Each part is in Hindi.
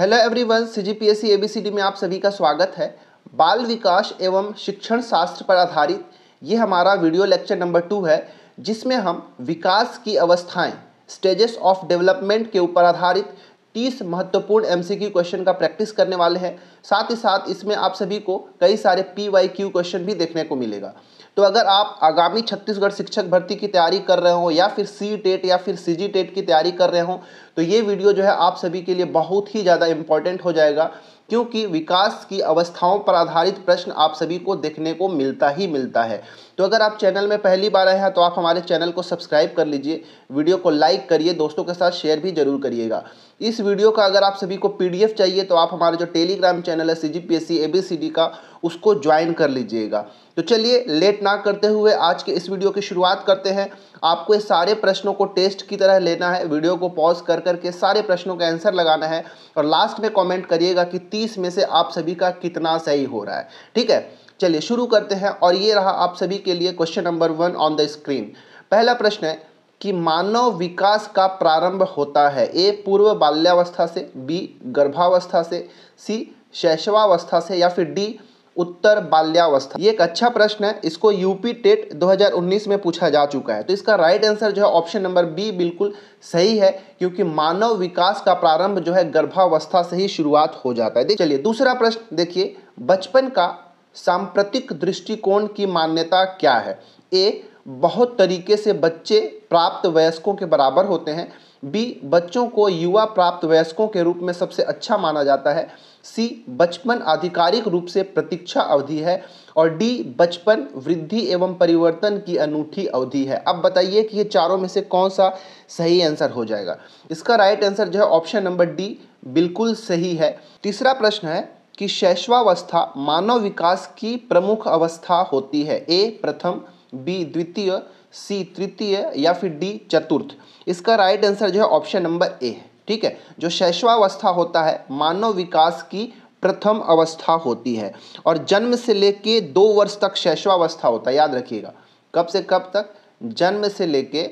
हेलो एवरीवन, सीजीपीएससी एबीसीडी में आप सभी का स्वागत है। बाल विकास एवं शिक्षण शास्त्र पर आधारित ये हमारा वीडियो लेक्चर नंबर 2 है, जिसमें हम विकास की अवस्थाएं स्टेजेस ऑफ डेवलपमेंट के ऊपर आधारित 30 महत्वपूर्ण एमसीक्यू क्वेश्चन का प्रैक्टिस करने वाले हैं। साथ ही साथ इसमें आप सभी को कई सारे पीवाईक्यू क्वेश्चन भी देखने को मिलेगा। तो अगर आप आगामी छत्तीसगढ़ शिक्षक भर्ती की तैयारी कर रहे हो या फिर सी टेट या फिर सीजी टेट की तैयारी कर रहे हो तो ये वीडियो जो है आप सभी के लिए बहुत ही ज़्यादा इम्पॉर्टेंट हो जाएगा, क्योंकि विकास की अवस्थाओं पर आधारित प्रश्न आप सभी को देखने को मिलता ही मिलता है। तो अगर आप चैनल में पहली बार आए हैं तो आप हमारे चैनल को सब्सक्राइब कर लीजिए, वीडियो को लाइक करिए, दोस्तों के साथ शेयर भी जरूर करिएगा। इस वीडियो का अगर आप सभी को पीडीएफ चाहिए तो आप हमारे जो टेलीग्राम चैनल है सीजीपीएससी एबीसीडी का, उसको ज्वाइन कर लीजिएगा। तो चलिए लेट ना करते हुए आज के इस वीडियो की शुरुआत करते हैं। आपको ये सारे प्रश्नों को टेस्ट की तरह लेना है, वीडियो को पॉज कर करके सारे प्रश्नों का आंसर लगाना है और लास्ट में कमेंट करिएगा कि 30 में से आप सभी का कितना सही हो रहा है। ठीक है, चलिए शुरू करते हैं। और ये रहा आप सभी के लिए question number 1 on the screen. पहला प्रश्न है कि मानव विकास का प्रारंभ होता है ए पूर्व बाल्यावस्था से, बी गर्भावस्था से, सी शैशवावस्था से या फिर डी उत्तर बाल्यावस्था। ये एक अच्छा प्रश्न है, इसको यूपी टेट 2019 में पूछा जा चुका है। तो इसका राइट आंसर जो है ऑप्शन नंबर बी बिल्कुल सही है, क्योंकि मानव विकास का प्रारंभ जो है गर्भावस्था से ही शुरुआत हो जाता है। चलिए दूसरा प्रश्न देखिए, बचपन का सांप्रतिक दृष्टिकोण की मान्यता क्या है। ए बहुत तरीके से बच्चे प्राप्त वयस्कों के बराबर होते हैं, बी बच्चों को युवा प्राप्त वयस्कों के रूप में सबसे अच्छा माना जाता है, सी बचपन आधिकारिक रूप से प्रतीक्षा अवधि है और डी बचपन वृद्धि एवं परिवर्तन की अनूठी अवधि है। अब बताइए कि ये चारों में से कौन सा सही आंसर हो जाएगा। इसका राइट आंसर जो है ऑप्शन नंबर डी बिल्कुल सही है। तीसरा प्रश्न है कि शैशवावस्था मानव विकास की प्रमुख अवस्था होती है। ए प्रथम, बी द्वितीय, सी तृतीय या फिर डी चतुर्थ। इसका राइट आंसर जो है ऑप्शन नंबर ए है। ठीक है, जो शैशवावस्था होता है मानव विकास की प्रथम अवस्था होती है और जन्म से लेके 2 वर्ष तक शैशवावस्था होता है। याद रखिएगा, कब से कब तक? जन्म से लेके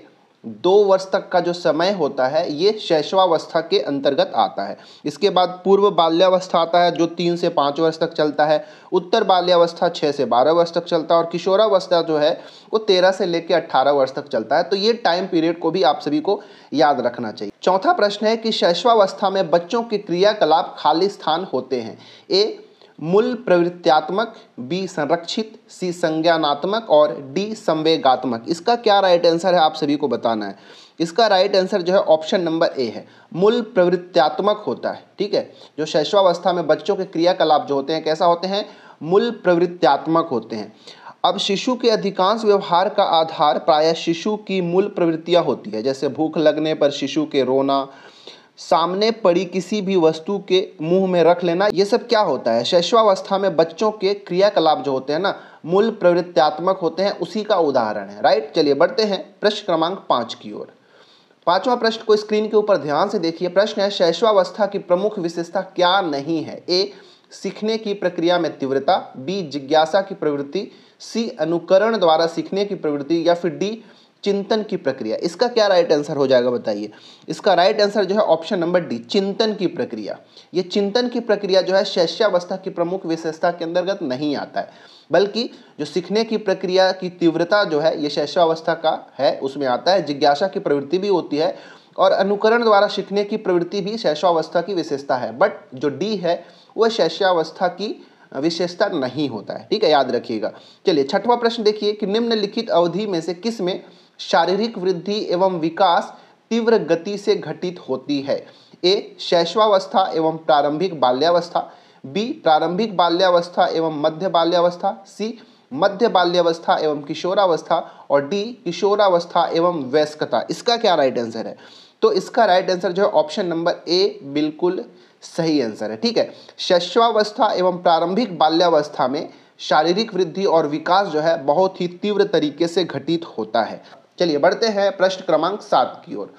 2 वर्ष तक का जो समय होता है ये शैशवावस्था के अंतर्गत आता है। इसके बाद पूर्व बाल्यावस्था आता है जो 3 से 5 वर्ष तक चलता है, उत्तर बाल्यावस्था 6 से 12 वर्ष तक चलता है और किशोरावस्था जो है वो 13 से लेकर 18 वर्ष तक चलता है। तो ये टाइम पीरियड को भी आप सभी को याद रखना चाहिए। चौथा प्रश्न है कि शैशवावस्था में बच्चों के क्रियाकलाप खाली स्थान होते हैं। ए मूल प्रवृत्त्यात्मक, बी संरक्षित, सी संज्ञानात्मक और डी संवेगात्मक। इसका क्या राइट आंसर है आप सभी को बताना है। इसका राइट आंसर जो है ऑप्शन नंबर ए है, मूल प्रवृत्त्यात्मक होता है। ठीक है, जो शैशवावस्था में बच्चों के क्रियाकलाप जो होते हैं कैसा होते हैं? मूल प्रवृत्त्यात्मक होते हैं। अब शिशु के अधिकांश व्यवहार का आधार प्रायः शिशु की मूल प्रवृत्तियां होती है, जैसे भूख लगने पर शिशु के रोना, सामने पड़ी किसी भी वस्तु के मुंह में रख लेना, ये सब क्या होता है? शैशवावस्था में बच्चों के क्रियाकलाप जो होते हैं ना मूल प्रवृत्त्यात्मक होते हैं, उसी का उदाहरण है। राइट, चलिए बढ़ते हैं प्रश्न क्रमांक 5 की ओर। 5वां प्रश्न को स्क्रीन के ऊपर ध्यान से देखिए। प्रश्न है शैशवावस्था की प्रमुख विशेषता क्या नहीं है। ए सीखने की प्रक्रिया में तीव्रता, बी जिज्ञासा की प्रवृत्ति, सी अनुकरण द्वारा सीखने की प्रवृत्ति या फिर डी चिंतन की प्रक्रिया। इसका क्या राइट आंसर हो जाएगा बताइए। इसका राइट आंसर जो है ऑप्शन नंबर डी चिंतन की प्रक्रिया। ये चिंतन की प्रक्रिया जो है शैशवावस्था की प्रमुख विशेषता के अंतर्गत नहीं आता है, बल्कि जो सीखने की प्रक्रिया की तीव्रता जो है ये शैशवावस्था का है, उसमें आता है। जिज्ञासा की प्रवृत्ति भी होती है और अनुकरण द्वारा सीखने की प्रवृत्ति भी शैशवावस्था की विशेषता है, बट जो डी है वह शैशवावस्था की विशेषता नहीं होता है। ठीक है, याद रखिएगा। चलिए 6वां प्रश्न देखिए कि निम्नलिखित अवधि में से किस में शारीरिक वृद्धि एवं विकास तीव्र गति से घटित होती है। ए शैशवावस्था एवं प्रारंभिक बाल्यावस्था, बी प्रारंभिक बाल्यावस्था एवं मध्य बाल्यावस्था, सी मध्य बाल्यावस्था एवं किशोरावस्था और डी किशोरावस्था एवं वयस्कता। इसका क्या राइट आंसर है? तो इसका राइट आंसर जो है ऑप्शन नंबर ए बिल्कुल सही आंसर है। ठीक है, शैशवावस्था एवं प्रारंभिक बाल्यावस्था में शारीरिक वृद्धि और विकास जो है बहुत ही तीव्र तरीके से घटित होता है। चलिए बढ़ते हैं प्रश्न क्रमांक 7 की ओर।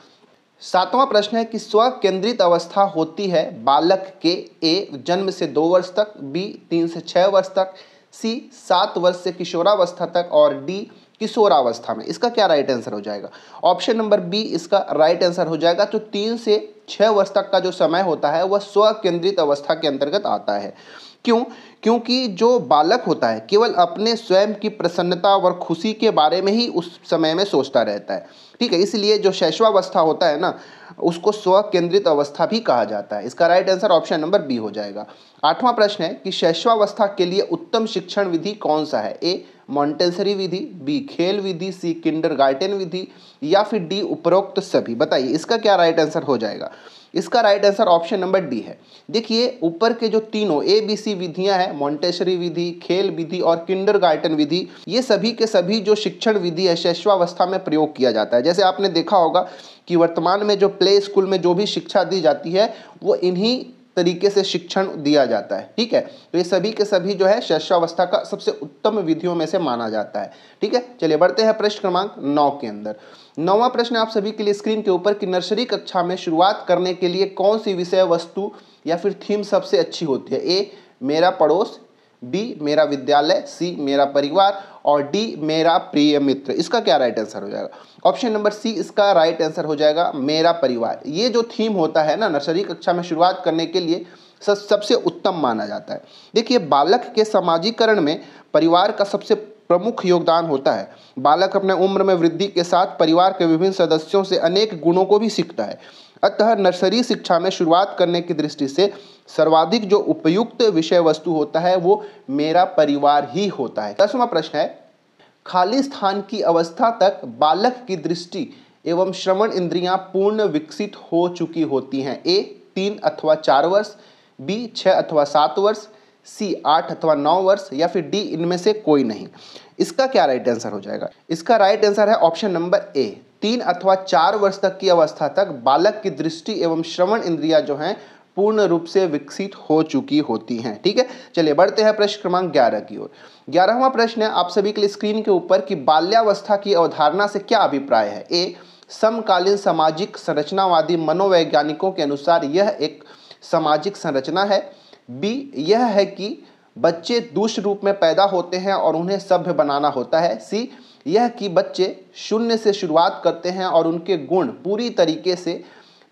7वां प्रश्न है कि स्व केंद्रित अवस्था होती है बालक के ए जन्म से 2 वर्ष तक, बी 3 से 6 वर्ष तक, सी 7 वर्ष से किशोरावस्था तक और डी किशोरावस्था में। इसका क्या राइट आंसर हो जाएगा? ऑप्शन नंबर बी इसका राइट आंसर हो जाएगा। तो 3 से 6 वर्ष तक का जो समय होता है वह स्व केंद्रित अवस्था के अंतर्गत आता है। क्यों? क्योंकि जो बालक होता है केवल अपने स्वयं की प्रसन्नता और खुशी के बारे में ही उस समय में सोचता रहता है, ठीक है। इसलिए जो शैशवावस्था होता है ना, उसको स्व केंद्रित अवस्था भी कहा जाता है। इसका right answer option number B हो जाएगा। 8वां प्रश्न है कि शैशवावस्था के लिए उत्तम शिक्षण विधि कौन सा है? ए मॉन्टेसरी विधि, बी खेल विधि, सी किंडरगार्टन विधि या फिर डी उपरोक्त सभी। बताइए इसका क्या राइट आंसर हो जाएगा? इसका right answer option number D है। देखिए ऊपर के जो तीनों ABC विधियां हैं, मॉन्टेसरी विधि, खेल विधि और किंडरगार्टन विधि, ये सभी के सभी जो शिक्षण विधि है शैशवावस्था में प्रयोग किया जाता है। जैसे आपने देखा होगा कि वर्तमान में जो प्ले स्कूल में जो भी शिक्षा दी जाती है वो इन्हीं तरीके से शिक्षण दिया जाता है, ठीक है। तो ये सभी के सभी जो है शैशवावस्था का सबसे उत्तम विधियों में से माना जाता है, ठीक है। चलिए बढ़ते हैं प्रश्न क्रमांक 9 के अंदर। 9वां प्रश्न आप सभी के लिए स्क्रीन के ऊपर कि नर्सरी कक्षा में शुरुआत करने के लिए कौन सी विषय वस्तु या फिर थीम सबसे अच्छी होती है? ए मेरा पड़ोस, बी मेरा विद्यालय, सी मेरा परिवार और डी मेरा प्रिय मित्र। इसका क्या राइट आंसर हो जाएगा? ऑप्शन नंबर सी इसका राइट आंसर हो जाएगा, मेरा परिवार। ये जो थीम होता है ना नर्सरी कक्षा में शुरुआत करने के लिए सबसे उत्तम माना जाता है। देखिए बालक के सामाजिकरण में परिवार का सबसे प्रमुख योगदान होता है। बालक अपने उम्र में वृद्धि के साथ परिवार के विभिन्न सदस्यों से अनेक गुणों को भी सीखता है। अतः नर्सरी शिक्षा में शुरुआत करने की दृष्टि से सर्वाधिक जो उपयुक्त विषय वस्तु होता है वो मेरा परिवार ही होता है। 10वां प्रश्न है खाली स्थान की अवस्था तक बालक की दृष्टि एवं श्रवण इंद्रियां पूर्ण विकसित हो चुकी होती हैं। ए 3 अथवा 4 वर्ष, बी 6 अथवा 7 वर्ष, सी 8 अथवा 9 वर्ष या फिर डी इनमें से कोई नहीं। इसका क्या राइट आंसर हो जाएगा? इसका राइट आंसर है ऑप्शन नंबर ए 3 अथवा 4 वर्ष तक की अवस्था तक बालक की दृष्टि एवं श्रवण इंद्रियां जो हैं पूर्ण रूप से विकसित हो चुकी होती हैं, ठीक है। चलिए बढ़ते हैं प्रश्न क्रमांक 11 की ओर। 11वां प्रश्न है आप सभी के लिए स्क्रीन के ऊपर कि बाल्यावस्था की अवधारणा से क्या अभिप्राय है? ए समकालीन सामाजिक संरचनावादी मनोवैज्ञानिकों के अनुसार यह एक सामाजिक संरचना है। बी यह है कि बच्चे दूषित रूप में पैदा होते हैं और उन्हें सभ्य बनाना होता है। सी यह कि बच्चे शून्य से शुरुआत करते हैं और उनके गुण पूरी तरीके से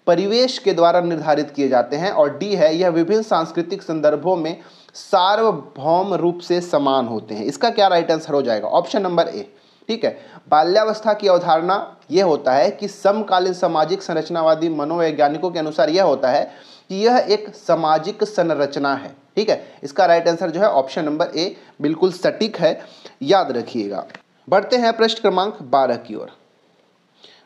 परिवेश के द्वारा निर्धारित किए जाते हैं। और डी है यह विभिन्न सांस्कृतिक संदर्भों में सार्वभौम रूप से समान होते हैं। इसका क्या राइट आंसर हो जाएगा? ऑप्शन नंबर ए, ठीक है। बाल्यावस्था की अवधारणा यह होता है कि समकालीन सामाजिक संरचनावादी मनोवैज्ञानिकों के अनुसार यह होता है कि यह एक सामाजिक संरचना है, ठीक है। इसका राइट आंसर जो है ऑप्शन नंबर ए बिल्कुल सटीक है, याद रखिएगा। बढ़ते हैं प्रश्न क्रमांक 12 की ओर।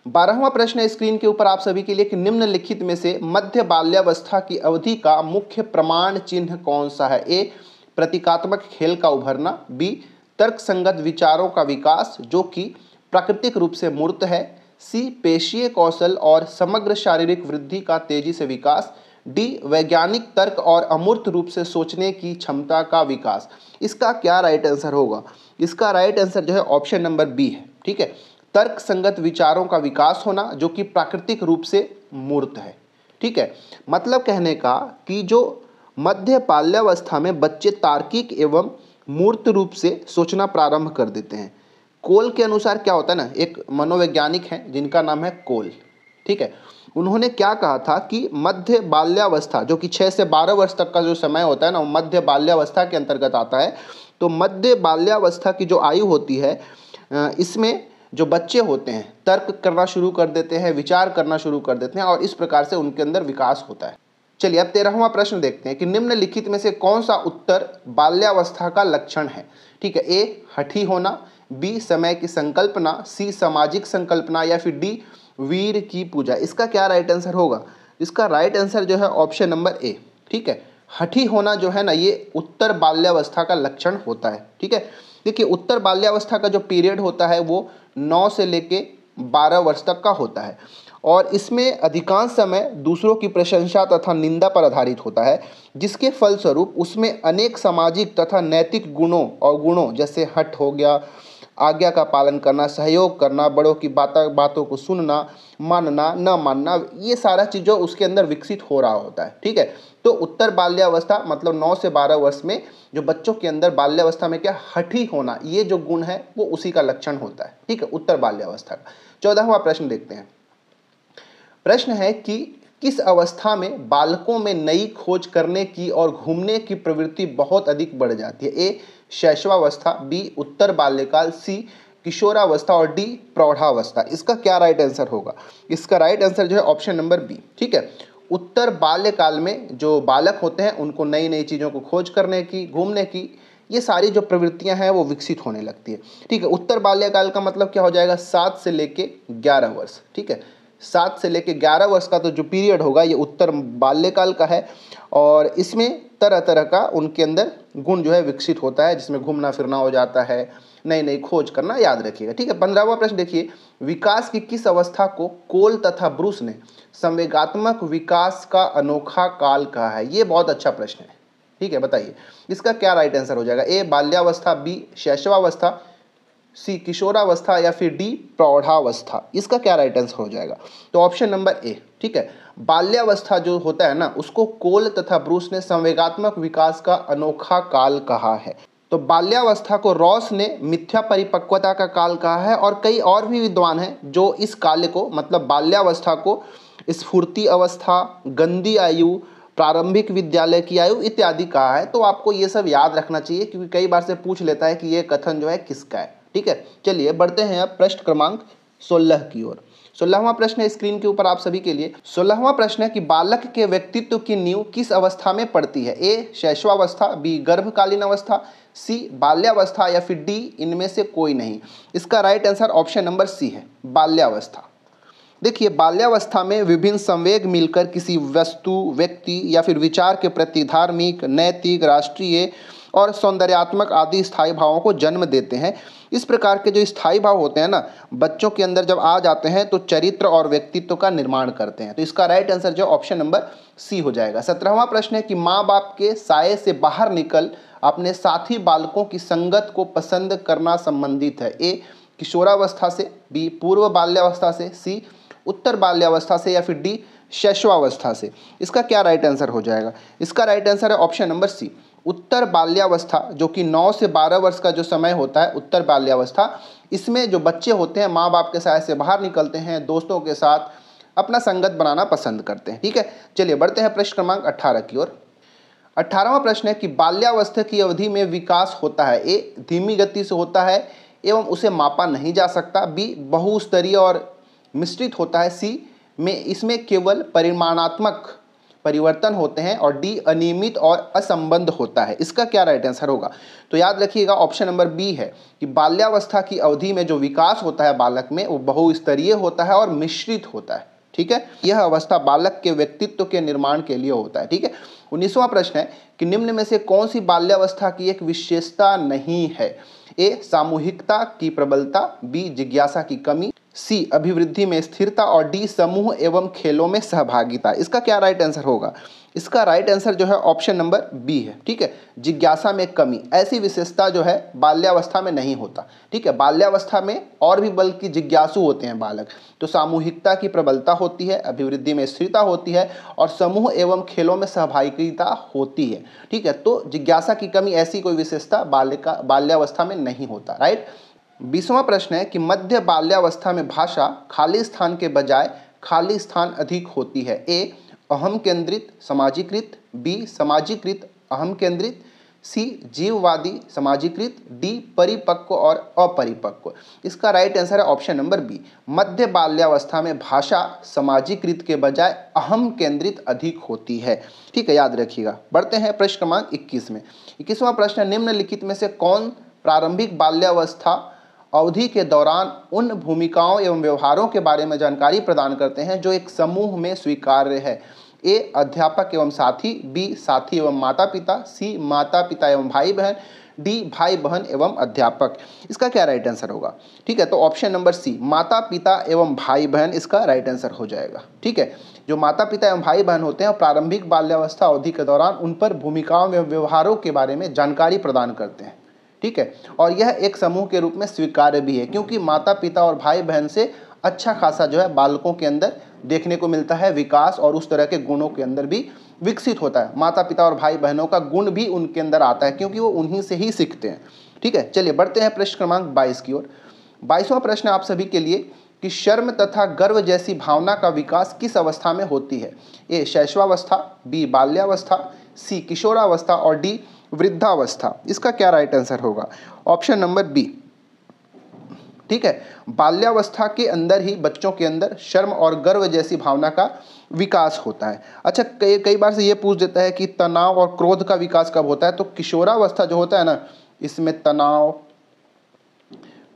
12वां प्रश्न है स्क्रीन के ऊपर आप सभी के लिए कि निम्नलिखित में से मध्य बाल्यावस्था की अवधि का मुख्य प्रमाण चिन्ह कौन सा है? ए प्रतीकात्मक खेल का उभरना, बी तर्कसंगत विचारों का विकास जो कि प्राकृतिक रूप से मूर्त है, सी पेशीय कौशल और समग्र शारीरिक वृद्धि का तेजी से विकास, डी वैज्ञानिक तर्क और अमूर्त रूप से सोचने की क्षमता का विकास। इसका क्या राइट आंसर होगा? इसका राइट आंसर जो है ऑप्शन नंबर बी है, ठीक है। तर्क संगत विचारों का विकास होना जो कि प्राकृतिक रूप से मूर्त है, ठीक है। मतलब कहने का कि जो मध्य बाल्यावस्था में बच्चे तार्किक एवं मूर्त रूप से सोचना प्रारंभ कर देते हैं। कोल के अनुसार क्या होता है ना, एक मनोवैज्ञानिक हैं जिनका नाम है कोल, ठीक है। उन्होंने क्या कहा था कि मध्य बाल्यावस्था जो कि 6 से 12 वर्ष तक का जो समय होता है ना, मध्य बाल्यावस्था के अंतर्गत आता है। तो मध्य बाल्यावस्था की जो आयु होती है इसमें जो बच्चे होते हैं तर्क करना शुरू कर देते हैं, विचार करना शुरू कर देते हैं और इस प्रकार से उनके अंदर विकास होता है। चलिए अब 13वां प्रश्न देखते हैं कि निम्नलिखित में से कौन सा उत्तर बाल्यावस्था का लक्षण है? ठीक है। ए हठी होना, बी समय की संकल्पना, सी सामाजिक संकल्पना या फिर डी वीर की पूजा। इसका क्या राइट आंसर होगा? इसका राइट आंसर जो है ऑप्शन नंबर ए, ठीक है। हठी होना जो है ना ये उत्तर बाल्यावस्था का लक्षण होता है, ठीक है। देखिए उत्तर बाल्यावस्था का जो पीरियड होता है वो 9 से लेके 12 वर्ष तक का होता है और इसमें अधिकांश समय दूसरों की प्रशंसा तथा निंदा पर आधारित होता है, जिसके फलस्वरूप उसमें अनेक सामाजिक तथा नैतिक गुणों जैसे हठ हो गया, आज्ञा का पालन करना, सहयोग करना, बड़ों की बातों को सुनना, मानना न मानना, ये सारा चीज़ों उसके अंदर विकसित हो रहा होता है, ठीक है। तो उत्तर बाल्यावस्था मतलब 9 से 12 वर्ष में जो बच्चों के अंदर बाल्यावस्था में क्या हठी होना, ये जो गुण है वो उसी का लक्षण होता है। ठीक है, उत्तर बाल्यावस्था का। 14वां प्रश्न देखते हैं। प्रश्न है कि किस अवस्था में बालकों में नई खोज करने की और घूमने की प्रवृत्ति बहुत अधिक बढ़ जाती है? ए शैशवावस्था, बी उत्तर बाल्यकाल, सी किशोरावस्था और डी प्रौढ़ावस्था। इसका क्या राइट आंसर होगा? इसका राइट आंसर जो है ऑप्शन नंबर बी। ठीक है, उत्तर बाल्यकाल में जो बालक होते हैं उनको नई नई चीज़ों को खोज करने की, घूमने की, ये सारी जो प्रवृत्तियां हैं वो विकसित होने लगती है। ठीक है, उत्तर बाल्यकाल का मतलब क्या हो जाएगा? 7 से लेके 11 वर्ष। ठीक है, 7 से लेके 11 वर्ष का तो जो पीरियड होगा ये उत्तर बाल्यकाल का है, और इसमें तरह तरह का उनके अंदर गुण जो है विकसित होता है, जिसमें घूमना फिरना हो जाता है, नई नई खोज करना, याद रखिएगा। ठीक है, 15वां प्रश्न देखिए, विकास की किस अवस्था को कोल तथा ब्रूस ने संवेगात्मक विकास का अनोखा काल कहा है? ये बहुत अच्छा प्रश्न है। ठीक है, बताइए इसका क्या राइट आंसर हो जाएगा? ए बाल्यावस्था, बी शैशवावस्था, सी किशोरावस्था या फिर डी प्रौढ़ावस्था। इसका क्या राइट आंसर हो जाएगा? तो ऑप्शन नंबर ए। ठीक है, बाल्यावस्था जो होता है ना, उसको कोल तथा ब्रूस ने संवेगात्मक विकास का अनोखा काल कहा है। तो बाल्यावस्था को रॉस ने मिथ्या परिपक्वता का काल कहा है, और कई और भी विद्वान हैं जो इस काल को मतलब बाल्यावस्था को स्फूर्ति अवस्था, गंदी आयु, प्रारंभिक विद्यालय की आयु इत्यादि कहा है। तो आपको ये सब याद रखना चाहिए, क्योंकि कई बार से पूछ लेता है कि ये कथन जो है किसका है। ठीक है, चलिए बढ़ते हैं अब प्रश्न क्रमांक 16 की ओर। 16वां प्रश्न है स्क्रीन के ऊपर आप सभी के लिए। 16वां प्रश्न है कि बालक के व्यक्तित्व की नींव किस अवस्था में पड़ती है? ए शैशवावस्था, बी गर्भकालीन अवस्था, सी बाल्यावस्था या फिर डी इनमें से कोई नहीं। इसका right answer option number C है, बाल्यावस्था। देखिए, बाल्यावस्था में विभिन्न संवेग मिलकर किसी वस्तु, व्यक्ति या फिर विचार के प्रति धार्मिक, नैतिक, राष्ट्रीय और सौंदर्यात्मक आदि स्थायी भावों को जन्म देते हैं। इस प्रकार के जो स्थायी भाव होते हैं ना, बच्चों के अंदर जब आ जाते हैं तो चरित्र और व्यक्तित्व का निर्माण करते हैं। तो इसका राइट आंसर जो ऑप्शन नंबर सी हो जाएगा। 17वां प्रश्न है कि माँ बाप के साये से बाहर निकल अपने साथी बालकों की संगत को पसंद करना संबंधित है? ए किशोरावस्था से, बी पूर्व बाल्यावस्था से, सी उत्तर बाल्यावस्था से या फिर डी शैशवावस्था से। इसका क्या राइट आंसर हो जाएगा? इसका राइट आंसर है ऑप्शन नंबर सी, उत्तर बाल्यावस्था, जो कि 9 से 12 वर्ष का जो समय होता है उत्तर बाल्यावस्था, इसमें जो बच्चे होते हैं माँ बाप के साय से बाहर निकलते हैं, दोस्तों के साथ अपना संगत बनाना पसंद करते हैं। ठीक है, चलिए बढ़ते हैं प्रश्न क्रमांक 18 की ओर। 18वां प्रश्न है कि बाल्यावस्था की अवधि में विकास होता है? ए धीमी गति से होता है एवं उसे मापा नहीं जा सकता, बी बहुस्तरीय और मिश्रित होता है, सी में इसमें केवल परिमाणात्मक परिवर्तन होते हैं, और डी अनियमित और असंबद्ध होता है। इसका क्या राइट आंसर होगा? तो याद रखिएगा ऑप्शन नंबर बी है कि बाल्यावस्था की अवधि में जो विकास होता है बालक में वो बहुस्तरीय होता है और मिश्रित होता है। ठीक है, यह अवस्था बालक के व्यक्तित्व के निर्माण के लिए होता है। ठीक है, 19वां प्रश्न है कि निम्न में से कौन सी बाल्यावस्था की एक विशेषता नहीं है? ए सामूहिकता की प्रबलता, बी जिज्ञासा की कमी, सी अभिवृद्धि में स्थिरता और डी समूह एवं खेलों में सहभागिता। इसका क्या राइट आंसर होगा? इसका राइट आंसर जो है ऑप्शन नंबर बी है। ठीक है, जिज्ञासा में कमी, ऐसी विशेषता जो है बाल्यावस्था में नहीं होता। ठीक है, बाल्यावस्था में और भी बल्कि जिज्ञासु होते हैं बालक। तो सामूहिकता की प्रबलता होती है, अभिवृद्धि में स्थिरता होती है और समूह एवं खेलों में सहभागिता होती है। ठीक है, तो जिज्ञासा की कमी ऐसी कोई विशेषता बाल्यावस्था में नहीं होता। राइट। 20वां प्रश्न है कि मध्य बाल्यावस्था में भाषा खाली स्थान के बजाय खाली स्थान अधिक होती है? ए अहम केंद्रित समाजीकृत, बी समाजीकृत अहम केंद्रित, सी जीववादी समाजीकृत, डी परिपक्व और अपरिपक्व। इसका राइट आंसर है ऑप्शन नंबर बी, मध्य बाल्यावस्था में भाषा समाजीकृत के बजाय अहम केंद्रित अधिक होती है। ठीक है, याद रखिएगा। बढ़ते हैं प्रश्न क्रमांक 21 में। 21वां प्रश्न, निम्नलिखित में से कौन प्रारंभिक बाल्यावस्था अवधि के दौरान उन भूमिकाओं एवं व्यवहारों के बारे में जानकारी प्रदान करते हैं जो एक समूह में स्वीकार्य है? ए अध्यापक एवं साथी, बी साथी एवं माता पिता, सी माता पिता एवं भाई बहन, डी भाई बहन एवं अध्यापक। इसका क्या राइट आंसर होगा? ठीक है, तो ऑप्शन नंबर सी माता पिता एवं भाई बहन इसका राइट आंसर हो जाएगा। ठीक है, जो माता पिता एवं भाई बहन होते हैं प्रारंभिक बाल्यावस्था अवधि के दौरान उन पर भूमिकाओं एवं व्यवहारों के बारे में जानकारी प्रदान करते हैं। ठीक है, और यह एक समूह के रूप में स्वीकार्य भी है, क्योंकि माता पिता और भाई बहन से अच्छा खासा जो है बालकों के अंदर देखने को मिलता है विकास, और उस तरह के गुणों के अंदर भी विकसित होता है। माता पिता और भाई बहनों का गुण भी उनके अंदर आता है, क्योंकि वो उन्हीं से ही सीखते हैं। ठीक है, चलिए बढ़ते हैं प्रश्न क्रमांक 22 की ओर। 22वां प्रश्न आप सभी के लिए कि शर्म तथा गर्व जैसी भावना का विकास किस अवस्था में होती है? ए शैशवावस्था, बी बाल्यावस्था, सी किशोरावस्था और डी वृद्धावस्था। इसका क्या राइट आंसर होगा? Option number B. ठीक है, बाल्यावस्था के अंदर ही बच्चों के अंदर शर्म और गर्व जैसी भावना का विकास होता है। अच्छा, कई बार से ये पूछ देता है कि तनाव और क्रोध का विकास कब होता है? तो किशोरावस्था जो होता है ना, इसमें तनाव,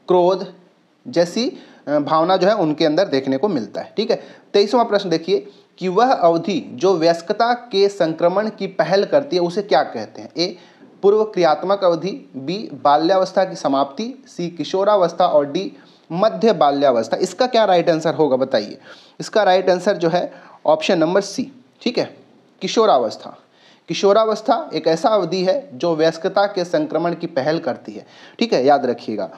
क्रोध जैसी भावना जो है उनके अंदर देखने को मिलता है। ठीक है, 23वां प्रश्न देखिए कि वह अवधि जो वयस्कता के संक्रमण की पहल करती है उसे क्या कहते हैं? ए पूर्व क्रियात्मक अवधि, बी बाल्यावस्था की समाप्ति, सी किशोरावस्था और डी मध्य बाल्यावस्था। इसका क्या राइट आंसर होगा बताइए? इसका राइट आंसर जो है ऑप्शन नंबर सी। ठीक है, किशोरावस्था। किशोरावस्था एक ऐसा अवधि है जो वयस्कता के संक्रमण की पहल करती है। ठीक है, याद रखिएगा।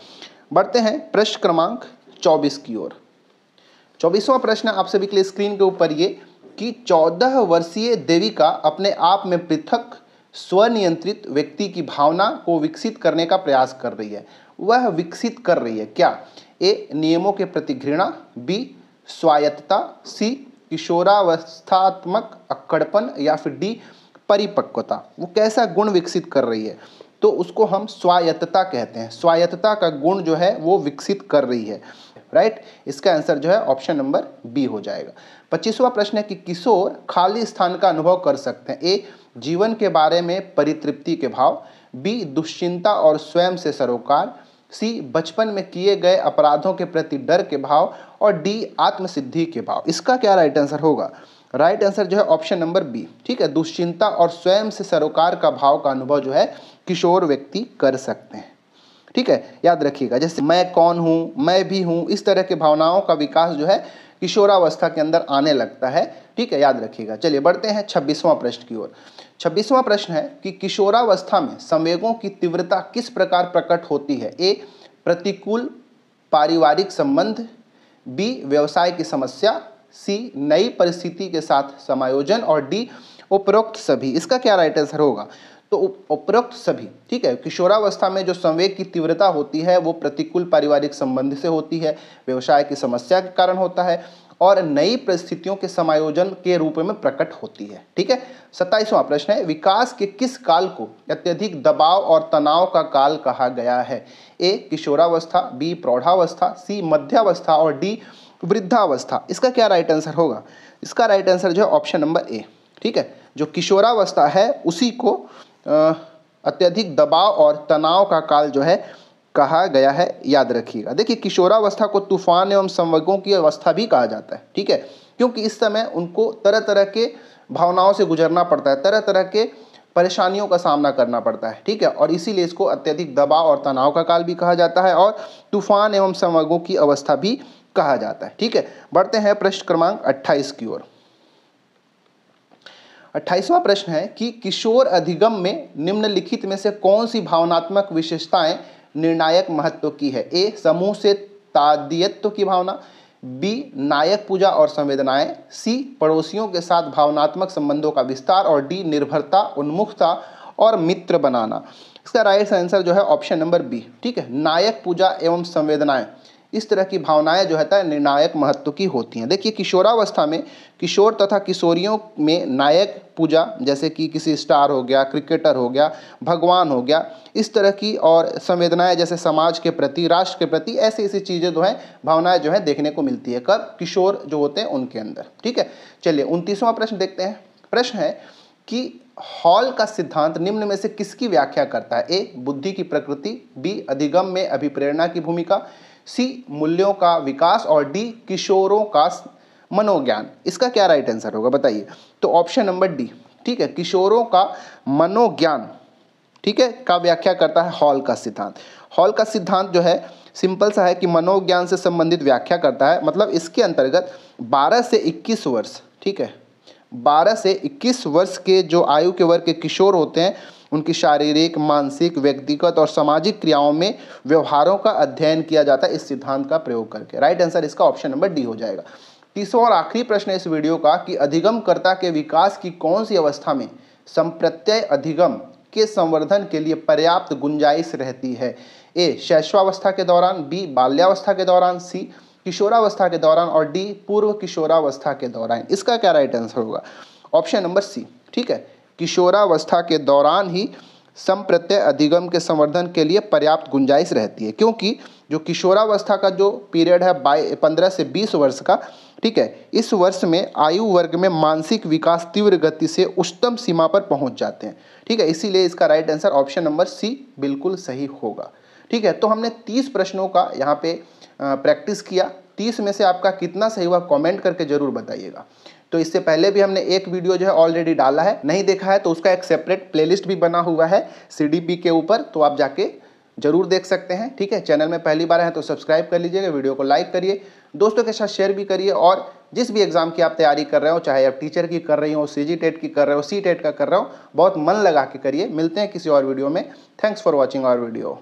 बढ़ते हैं प्रश्न क्रमांक 24 की ओर। 24वां प्रश्न आप सभी के लिए स्क्रीन के ऊपर ये कि 14 वर्षीय देविका अपने आप में पृथक स्वनियंत्रित व्यक्ति की भावना को विकसित करने का प्रयास कर रही है। वह विकसित कर रही है क्या? ए नियमों के प्रति घृणा, बी स्वायत्तता, सी किशोरावस्थात्मक अक्कड़पन या फिर डी परिपक्वता। वो कैसा गुण विकसित कर रही है? तो उसको हम स्वायत्तता कहते हैं। स्वायत्तता का गुण जो है वो विकसित कर रही है। राइट, इसका आंसर जो है ऑप्शन नंबर बी हो जाएगा। 25वां प्रश्न है कि किशोर खाली स्थान का अनुभव कर सकते हैं। ए जीवन के बारे में परितृप्ति के भाव, बी दुश्चिंता और स्वयं से सरोकार, सी बचपन में किए गए अपराधों के प्रति डर के भाव और डी आत्मसिद्धि के भाव। इसका क्या राइट आंसर होगा? राइट आंसर जो है ऑप्शन नंबर बी। ठीक है, दुश्चिंता और स्वयं से सरोकार का भाव का अनुभव जो है किशोर व्यक्ति कर सकते हैं। ठीक है, याद रखिएगा, जैसे मैं कौन हूँ, मैं भी हूँ, इस तरह के भावनाओं का विकास जो है किशोरावस्था के अंदर आने लगता है। ठीक है, याद रखिएगा। चलिए बढ़ते हैं 26वां प्रश्न की ओर। 26वां प्रश्न है कि किशोरावस्था में संवेगों की तीव्रता किस प्रकार प्रकट होती है? ए प्रतिकूल पारिवारिक संबंध, बी व्यवसाय की समस्या, सी नई परिस्थिति के साथ समायोजन और डी उपरोक्त सभी। इसका क्या राइट आंसर होगा? तो उपरोक्त सभी। ठीक है, किशोरावस्था में जो संवेग की तीव्रता होती है वो प्रतिकूल पारिवारिक संबंध से होती है, व्यवसाय की समस्या के कारण होता है और नई परिस्थितियों के समायोजन के रूप में प्रकट होती है। ठीक है, 27वां प्रश्न है विकास के किस काल को अत्यधिक दबाव और तनाव का काल कहा गया है? ए किशोरावस्था, बी प्रौढ़ावस्था, सी मध्यावस्था और डी वृद्धावस्था। इसका क्या राइट आंसर होगा? इसका राइट आंसर जो है ऑप्शन नंबर ए। ठीक है, जो किशोरावस्था है उसी को अत्यधिक दबाव और तनाव का काल जो है कहा गया है। याद रखिएगा। देखिए, किशोरावस्था को तूफान एवं संवेगों की अवस्था भी कहा जाता है। ठीक है, क्योंकि इस समय उनको तरह तरह के भावनाओं से गुजरना पड़ता है, तरह तरह के परेशानियों का सामना करना पड़ता है। ठीक है, और इसीलिए इसको अत्यधिक दबाव और तनाव का काल भी कहा जाता है और तूफान एवं संवेगों की अवस्था भी कहा जाता है। ठीक है, बढ़ते हैं प्रश्न क्रमांक 28 की ओर। 28वां प्रश्न है कि किशोर अधिगम में निम्नलिखित में से कौन सी भावनात्मक विशेषताएं निर्णायक महत्व की है? ए समूह से तादात्म्य की भावना, बी नायक पूजा और संवेदनाएं, सी पड़ोसियों के साथ भावनात्मक संबंधों का विस्तार और डी निर्भरता, उन्मुखता और मित्र बनाना। इसका राइट आंसर जो है ऑप्शन नंबर बी। ठीक है, नायक पूजा एवं संवेदनाएं, इस तरह की भावनाएं जो है निर्णायक महत्व की होती हैं। देखिए, किशोरावस्था में किशोर तथा किशोरियों में नायक पूजा, जैसे कि किसी स्टार हो गया, क्रिकेटर हो गया, भगवान हो गया, इस तरह की, और संवेदनाएं जैसे समाज के प्रति, राष्ट्र के प्रति, ऐसी ऐसी चीज़ें जो हैं भावनाएं जो है देखने को मिलती है कब? किशोर जो होते हैं उनके अंदर। ठीक है, चलिए 29वां प्रश्न देखते हैं। प्रश्न है कि हॉल का सिद्धांत निम्न में से किसकी व्याख्या करता है? ए बुद्धि की प्रकृति, बी अधिगम में अभिप्रेरणा की भूमिका, सी मूल्यों का विकास और डी किशोरों का मनोज्ञान। इसका क्या राइट आंसर होगा बताइए? तो ऑप्शन नंबर डी। ठीक है, किशोरों का मनोज्ञान, ठीक है, का व्याख्या करता है हॉल का सिद्धांत। हॉल का सिद्धांत जो है सिंपल सा है कि मनोज्ञान से संबंधित व्याख्या करता है। मतलब इसके अंतर्गत 12 से 21 वर्ष, ठीक है, 12 से 21 वर्ष के जो आयु के वर्ग के किशोर होते हैं उनकी शारीरिक, मानसिक, व्यक्तिगत और सामाजिक क्रियाओं में व्यवहारों का अध्ययन किया जाता है इस सिद्धांत का प्रयोग करके। राइट आंसर इसका ऑप्शन नंबर डी हो जाएगा। तीसरा और आखिरी प्रश्न इस वीडियो का कि अधिगमकर्ता के विकास की कौन सी अवस्था में संप्रत्यय अधिगम के संवर्धन के लिए पर्याप्त गुंजाइश रहती है? ए शैशवावस्था के दौरान, बी बाल्यावस्था के दौरान, सी किशोरावस्था के दौरान और डी पूर्व किशोरावस्था के दौरान। इसका क्या राइट आंसर होगा? Option number C. ठीक है, किशोरावस्था के दौरान ही संप्रत्यय अधिगम के संवर्धन के लिए पर्याप्त गुंजाइश रहती है, क्योंकि जो किशोरावस्था का जो पीरियड है 15 से 20 वर्ष का, ठीक है, इस वर्ष में आयु वर्ग में मानसिक विकास तीव्र गति से उच्चतम सीमा पर पहुंच जाते हैं। ठीक है, इसीलिए इसका right answer option number C बिल्कुल सही होगा। ठीक है, तो हमने 30 प्रश्नों का यहाँ पे प्रैक्टिस किया। 30 में से आपका कितना सही हुआ कमेंट करके जरूर बताइएगा। तो इससे पहले भी हमने एक वीडियो जो है ऑलरेडी डाला है, नहीं देखा है तो उसका एक सेपरेट प्लेलिस्ट भी बना हुआ है CDP के ऊपर, तो आप जाके जरूर देख सकते हैं। ठीक है, चैनल में पहली बार है तो सब्सक्राइब कर लीजिएगा, वीडियो को लाइक करिए, दोस्तों के साथ शेयर भी करिए। और जिस भी एग्जाम की आप तैयारी कर रहे हो, चाहे आप टीचर की कर रही हो, CG टेट की कर रहे हो, C टेट का कर रहे हो, बहुत मन लगा के करिए। मिलते हैं किसी और वीडियो में। Thanks for watching our video.